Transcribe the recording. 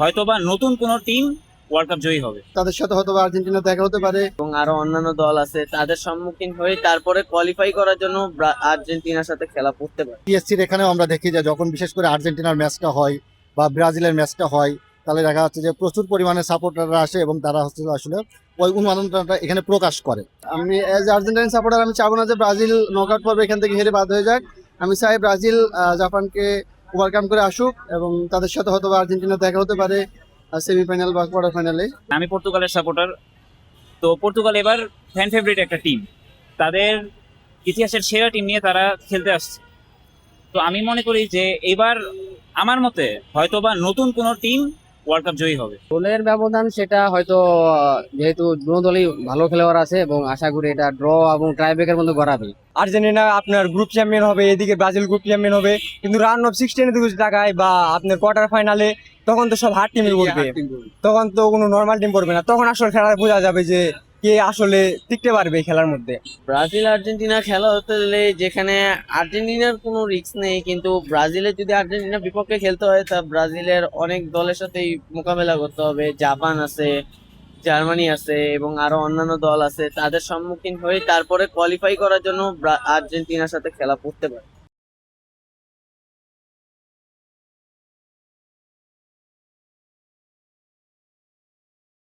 হয়তোবা নতুন কোনো টিম ওয়ার্ল্ড কাপ জয়ী হবে। তাদের সাথে হয়তো বা আর্জেন্টিনা দেখা হতে পারে। এবং আরো অন্যান্য দল আছে, তাদের সম্মুখীন হয়ে তারপরে কোয়ালিফাই করার জন্য আর্জেন্টিনার সাথে খেলা পড়তে পারে। পিএসসির এখানেও আমরা দেখি যে যখন বিশেষ করে আর্জেন্টিনার ম্যাচটা হয় বা ব্রাজিলের ম্যাচটা হয়, তাহলে দেখা যাচ্ছে যে প্রচুর পরিমাণে সাপোর্টাররা আসে এবং তারা হচ্ছে আসলে ওই উন্মাদনাটা এখানে প্রকাশ করে। আমি অ্যাজ আর্জেন্টাইন সাপোর্টার আমি চাবো না যে ব্রাজিল নকআউট পর্বে এখান থেকে হেরে বাদ হয়ে যাক। আমি চাই ব্রাজিল জাপানকে ওভারকাম করে আসুক এবং তাদের সাথে হয়তো বা আর্জেন্টিনা দেখা হতে পারে সেমিফাইনাল বা কোয়ার্টার ফাইনালে। আমি পর্তুগালের সাপোর্টার। তো পর্তুগাল এবার ফ্যান ফেভারিট একটা টিম, তাদের ইতিহাসের সেরা টিম নিয়ে তারা খেলতে আসছে। তো আমি মনে করি যে এবার আমার মতে হয়তোবা নতুন কোনো টিম ওয়ার্ল্ড কাপ জয়ী হবে। গোলের ব্যবধান সেটা হয়তো যেহেতু দুটো দলই ভালো খেলোয়াড় আছে এবং আশা করি এটা ড্র এবং টাইব্রেকের মধ্যে গড়াবে। আর্জেন্টিনা আপনার গ্রুপ চ্যাম্পিয়ন হবে, এদিকে ব্রাজিল গ্রুপ চ্যাম্পিয়ন হবে, কিন্তু রাউন্ড অফ 16 যদি তাকায় বা আপনার কোয়ার্টার ফাইনালে, তখন তো সব হার্ড টিমই পড়বে, তখন তো কোনো নর্মাল টিম পড়বে না। তখন আসলে খেলা বোঝা যাবে যে কে আসলে টিকতে পারবে এই খেলার মধ্যে। ব্রাজিল আর্জেন্টিনা খেলা হতে গেলে যেখানে আর্জেন্টিনার কোনো রিস্ক নেই, কিন্তু ব্রাজিলের যদি আর্জেন্টিনার বিপক্ষে খেলতে হয় তা ব্রাজিলের অনেক দলের সাথেই মোকাবেলা করতে হবে। জাপান আছে, জার্মানি আছে এবং আরো অন্যান্য দল আছে, তাদের সম্মুখীন হয়ে তারপরে কোয়ালিফাই করার জন্য আর্জেন্টিনার সাথে খেলা পড়তে পারে।